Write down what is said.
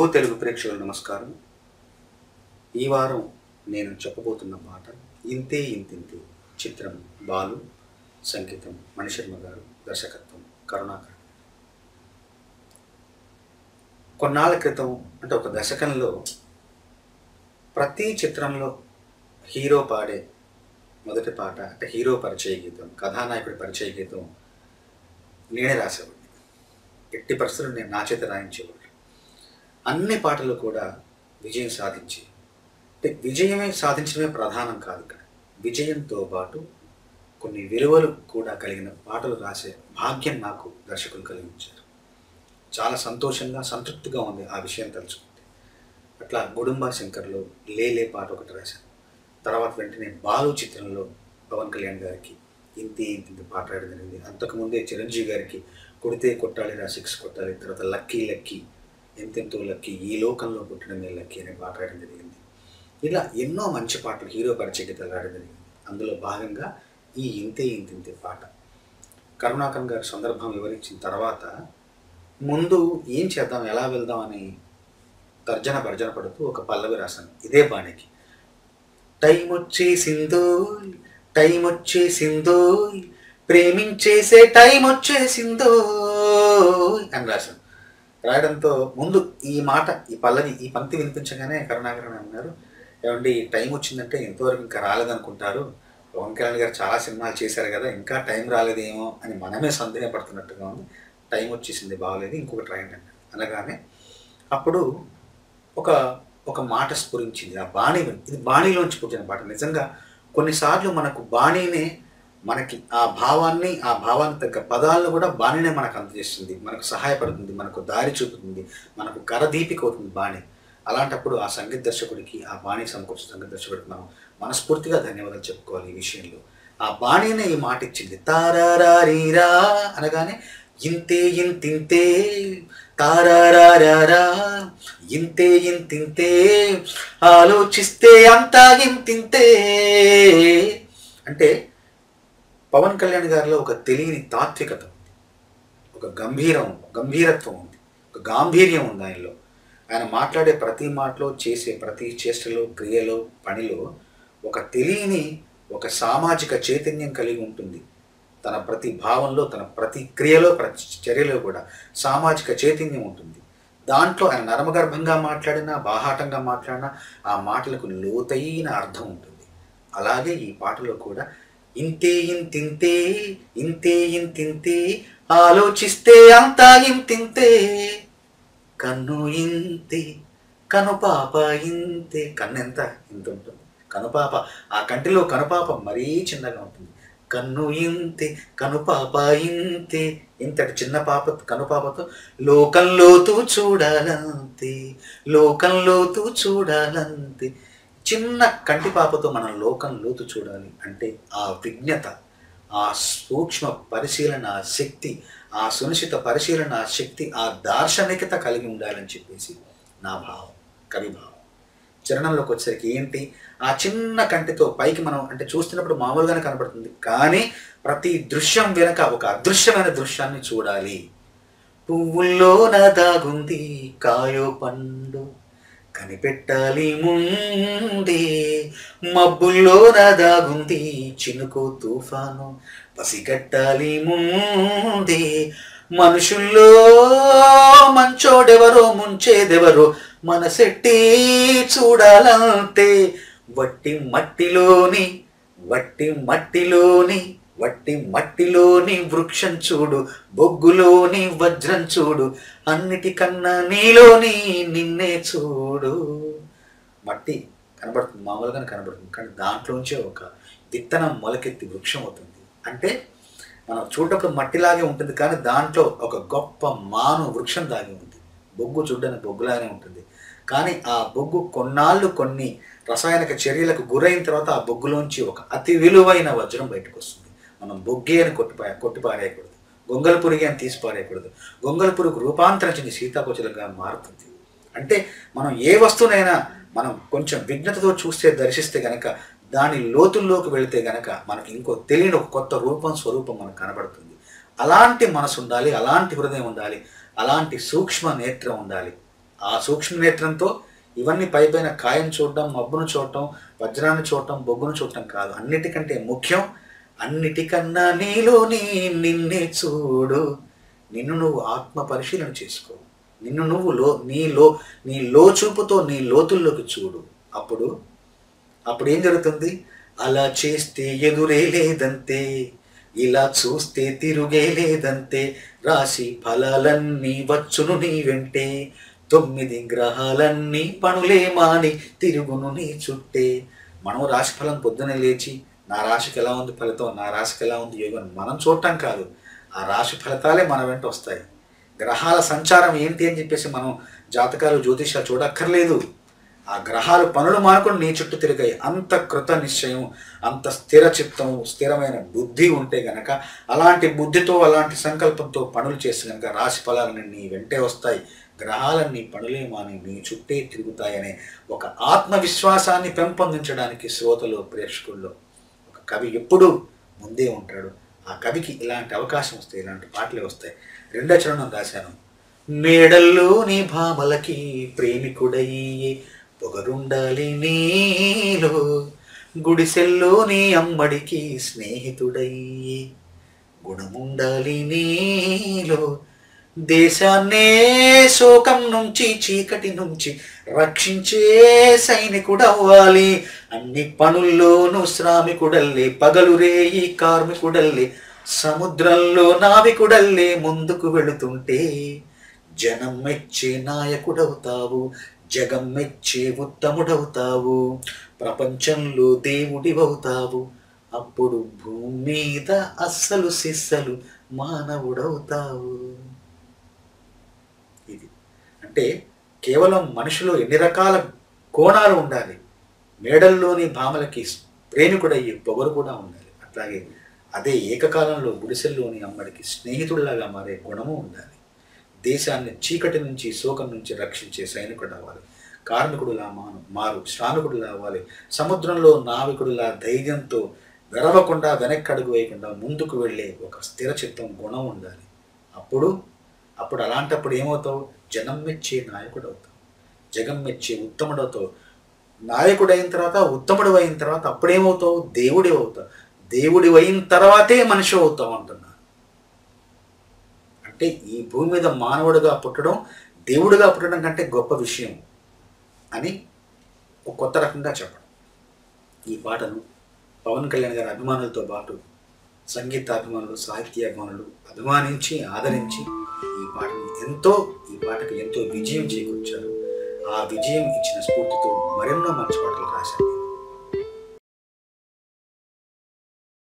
Go Telugu ప్రేక్షకులకు నమస్కారం. ఈ వారం నేను చెప్పబోతున్న పాట ఇంతే ఇంతింతే. చిత్రం బాలు, సంగీతం మణిశర్మ గారు, దర్శకత్వం కరుణాకర్. కొన్నాళ్ళ క్రితం అంటే ఒక దశకంలో ప్రతి చిత్రంలో హీరో పాడే మొదటి పాట అంటే హీరో పరిచయ గీతం, కథానాయకుడి పరిచయ గీతం నేనే రాసేవాడిని. ఎట్టి పరిస్థితులు నేను నా చేత రాయించేవాడిని. అన్ని పాటలు కూడా విజయం సాధించి, అంటే విజయమే సాధించడమే ప్రధానం కాదు, ఇక్కడ విజయంతో పాటు కొన్ని విలువలు కూడా కలిగిన పాటలు రాసే భాగ్యం నాకు దర్శకులు కలిగించారు. చాలా సంతోషంగా సంతృప్తిగా ఉంది ఆ విషయం తలుచుకుంటే. అట్లా గుడుంబా శంకర్లో లేలే పాట ఒకటి రాశాను. తర్వాత వెంటనే బాలు చిత్రంలో పవన్ కళ్యాణ్ గారికి ఇంతే ఇంతింత పాట రాయడం జరిగింది. అంతకుముందే చిరంజీవి గారికి కొడితే కొట్టాలి రా సిక్స్ కొట్టాలి, తర్వాత లక్కీ లక్కీ ఎంతెంతో లక్కీ, ఈ లోకంలో పుట్టిన మే లక్కీ అనే పాట రాయడం జరిగింది. ఇలా ఎన్నో మంచి పాటలు హీరో పరిచయ గీతాలు రాయడం జరిగింది. అందులో భాగంగా ఈ ఇంతే ఇంతింతే పాట కరుణాకర్ గారి సందర్భం వివరించిన తర్వాత ముందు ఏం చేద్దాం, ఎలా వెళ్దాం అని తర్జన భర్జన పడుతూ ఒక పల్లవి రాశాను ఇదే బాణికి. టైం వచ్చేసిందోయ్, టైం వచ్చేసిందోయ్, ప్రేమించేసే టైం వచ్చేసిందోయ్ అని రాశాను. రాయడంతో ముందు ఈ మాట, ఈ పల్లవి, ఈ పంక్తి వినిపించగానే కరుణాకర్ అన్నారు, ఏమండి ఈ టైం వచ్చిందంటే ఎంతవరకు ఇంకా రాలేదనుకుంటారు, పవన్ కళ్యాణ్ గారు చాలా సినిమాలు చేశారు కదా, ఇంకా టైం రాలేదేమో అని మనమే సందేహపడుతున్నట్టుగా ఉంది, టైం వచ్చేసింది బాగలేదు, ఇంకొకటి రాయండి అన్నారు. అనగానే అప్పుడు ఒక మాట స్ఫురించింది. ఆ బాణి, ఇది బాణీలోంచి పుట్టిన పాట. నిజంగా కొన్నిసార్లు మనకు బాణీనే మనకి ఆ భావాన్ని తగ్గ పదాలను కూడా బాణీనే మనకు అందజేస్తుంది, మనకు సహాయపడుతుంది, మనకు దారి చూపుతుంది, మనకు కరదీపిక అవుతుంది బాణి. అలాంటప్పుడు ఆ సంగీత దర్శకుడికి, ఆ బాణి సమకూర్చిన సంగీత దర్శకుడికి మనం మనస్ఫూర్తిగా ధన్యవాదాలు చెప్పుకోవాలి. ఈ విషయంలో ఆ బాణీనే ఈ మాట ఇచ్చింది. తారారీరా అనగానే ఇంతే ఇంతింతే, తారారారా ఇంతే ఇంతింతే, ఆలోచిస్తే అంతా ఇంతింతే. అంటే పవన్ కళ్యాణ్ గారిలో ఒక తెలియని తాత్వికత ఉంది, ఒక గంభీరత్వం ఉంది, ఒక గాంభీర్యం ఉంది ఆయనలో. ఆయన మాట్లాడే ప్రతి మాటలో, చేసే ప్రతి చేష్టలో, క్రియలో, పనిలో ఒక తెలియని ఒక సామాజిక చైతన్యం కలిగి ఉంటుంది. తన ప్రతి భావంలో, తన ప్రతి క్రియలో, ప్రతి చర్యలో కూడా సామాజిక చైతన్యం ఉంటుంది. దాంట్లో ఆయన నర్మగర్భంగా మాట్లాడినా, బాహాటంగా మాట్లాడినా ఆ మాటలకు లోతైన అర్థం ఉంటుంది. అలాగే ఈ పాటలో కూడా ఇంతే ఇంతింతే, ఇంతే ఇంతింతే, ఆలోచిస్తే అంతా ఇంతింతే, కన్ను ఇంతే, కనుపాప ఇంతే. కన్ను ఇంత ఉంటుంది, కనుపాప, ఆ కంటిలో కనుపాప మరీ చిన్నగా ఉంటుంది. కన్ను ఇంతే, కనుపాప ఇంతే, ఇంతటి చిన్న పాప కనుపాపతో లోకంలోతూ చూడాలంతే, లోకంలోతూ చూడాలంతే. చిన్న కంటి పాపతో మనం లోకం లోతు చూడాలి అంటే ఆ విజ్ఞత, ఆ సూక్ష్మ పరిశీలన శక్తి, ఆ సునిశ్చిత పరిశీలన శక్తి, ఆ దార్శనికత కలిగి ఉండాలని చెప్పేసి నా భావం, కవి భావం. చరణంలోకి వచ్చేసరికి ఏంటి, ఆ చిన్న కంటితో పైకి మనం అంటే చూస్తున్నప్పుడు మామూలుగానే కనపడుతుంది, కానీ ప్రతి దృశ్యం వెనక ఒక అదృశ్యమైన దృశ్యాన్ని చూడాలి. పువ్వుల్లోన దాగుంది కాయో పండు, కనిపెట్టాలి ముందే, మబ్బుల్లోన దాగుంది చినుకు తుఫాను, పసిగట్టాలి ముందే, మనుషుల్లో మంచోడెవరో ముంచేదెవరో మనసెట్టి చూడాలంతే, వట్టి మట్టిలోని వృక్షం చూడు, బొగ్గులోని వజ్రం చూడు, అన్నిటికన్నా నీలోని నిన్నే చూడు. మట్టి కనబడుతుంది, మామూలుగానే కనబడుతుంది, కానీ దాంట్లోంచే ఒక విత్తనం మొలకెత్తి వృక్షం అవుతుంది. అంటే మనం చూడటప్పుడు మట్టిలాగే ఉంటుంది, కానీ దాంట్లో ఒక గొప్ప మాను వృక్షం దాగి ఉంది. బొగ్గు చూడడానికి బొగ్గులాగానే ఉంటుంది, కానీ ఆ బొగ్గు కొన్నాళ్ళు కొన్ని రసాయనిక చర్యలకు గురైన తర్వాత ఆ బొగ్గులోంచి ఒక అతి విలువైన వజ్రం బయటకు వస్తుంది. మనం బొగ్గే అని కొట్టిపారేయకూడదు, గొంగల పురుగు అని తీసి పారేయకూడదు. గొంగల పురుగు రూపాంతరం చెంది సీతాకోచలుగా మారుతుంది. అంటే మనం ఏ వస్తువునైనా మనం కొంచెం విజ్ఞతతో చూస్తే, దర్శిస్తే గనక, దాని లోతుల్లోకి వెళితే గనక మనకి ఇంకో తెలియని ఒక కొత్త స్వరూపం మనకు కనబడుతుంది. అలాంటి మనసు ఉండాలి, అలాంటి హృదయం ఉండాలి, అలాంటి సూక్ష్మ నేత్రం ఉండాలి. ఆ సూక్ష్మ నేత్రంతో ఇవన్నీ పైపైన కాయం చూడటం, మబ్బును చూడటం, వజ్రాన్ని చూడటం, బొగ్గును చూడటం కాదు. అన్నిటికంటే ముఖ్యం, అన్నిటికన్నా నీలోని నిన్నే చూడు. నిన్ను నువ్వు ఆత్మ పరిశీలన చేసుకో. నిన్ను నువ్వు నీ లోచూపుతో నీ లోతుల్లోకి చూడు. అప్పుడు ఏం జరుగుతుంది? అలా చేస్తే ఎదురే లేదంతే, ఇలా చూస్తే తిరుగే లేదంతే, రాశి ఫలాలన్నీ వచ్చును నీ వెంటే, 9 గ్రహాలన్నీ పనులే మాని తిరుగును నీ చుట్టే. మనం రాశి ఫలం పొద్దునే లేచి నా రాశికి ఎలా ఉంది ఫలితం, నా రాశికి ఎలా ఉంది యోగం మనం చూడటం కాదు, ఆ రాశి ఫలితాలే మన వెంట వస్తాయి. గ్రహాల సంచారం ఏంటి అని చెప్పేసి మనం జాతకాలు జ్యోతిషాలు చూడక్కర్లేదు. ఆ గ్రహాలు పనులు మానుకొని నీ చుట్టూ తిరిగాయి. అంత కృత నిశ్చయం, అంత స్థిర చిత్తం, స్థిరమైన బుద్ధి ఉంటే గనక, అలాంటి బుద్ధితో అలాంటి సంకల్పంతో పనులు చేసి గనక రాశి ఫలాలన్నీ నీ వెంటే వస్తాయి. గ్రహాలన్నీ పనులే మాని నీ చుట్టే తిరుగుతాయనే ఒక ఆత్మవిశ్వాసాన్ని పెంపొందించడానికి శ్రోతలు, ప్రేక్షకుల్లో ఒక కవి ఎప్పుడూ ముందే ఉంటాడు. ఆ కవికి ఇలాంటి అవకాశం వస్తాయి, ఇలాంటి పాటలే వస్తాయి. రెండో చరణం రాశాను. మేడల్లోని భామలకి ప్రేమికుడయ్యే పొగరుండాలి నీలో, గుడిసెల్లోని అమ్మడికి స్నేహితుడయ్యే గుణముండాలి నీలో, దేశాన్నే శోకం నుంచి చీకటి నుంచి రక్షించే సైనికుడవ్వాలి, అన్ని పనుల్లోనూ శ్రామికుడల్లే, పగలు రేయి కార్మికుడల్లే, సముద్రంలో నావికుడల్లే ముందుకు వెళుతుంటే జనం మెచ్చే నాయకుడవుతావు, జగం మెచ్చే ఉత్తముడవుతావు, ప్రపంచంలో దేవుడివవుతావు, అప్పుడు భూమి మీద అస్సలు సిస్సలు మానవుడవుతావు. ఇది అంటే కేవలం మనిషిలో ఎన్ని రకాల కోణాలు ఉండాలి. మేడల్లోని భామలకి ప్రేమికుడయ్యే పొగరు కూడా ఉండాలి. అట్లాగే అదే ఏకకాలంలో గుడిసెల్లోని అమ్మడికి స్నేహితుడిలాగా మారే గుణము ఉండాలి. దేశాన్ని చీకటి నుంచి శోకం నుంచి రక్షించే సైనికుడు అవ్వాలి, కార్మికుడులా మారు శ్రామికుడులా అవ్వాలి, సముద్రంలో నావికుడులా ధైర్యంతో వెరవకుండా వెనక్కి అడుగు వేయకుండా ముందుకు వెళ్ళే ఒక స్థిర చిత్తం గుణం ఉండాలి. అప్పుడు అలాంటప్పుడు ఏమవుతావు? జనం మెచ్చే నాయకుడు అవుతావు, జగం మెచ్చే ఉత్తముడవుతావు. నాయకుడు అయిన తర్వాత, ఉత్తముడు అయిన తర్వాత అప్పుడేమవుతావు? దేవుడి అవుతావు. దేవుడి అయిన తర్వాతే మనిషి అవుతావు అంటున్నా. అంటే ఈ భూమి మీద మానవుడిగా పుట్టడం దేవుడిగా పుట్టడం కంటే గొప్ప విషయం అని ఒక కొత్త రకంగా చెప్పడం. ఈ పాటను పవన్ కళ్యాణ్ గారి అభిమానులతో పాటు సంగీత అభిమానులు, సాహిత్య అభిమానులు అభిమానించి ఆదరించి ఈ పాటకు ఎంతో విజయం చేకూర్చారు. ఆ విజయం ఇచ్చిన స్ఫూర్తితో మరెన్నో మంచి పాటలు రాశారు.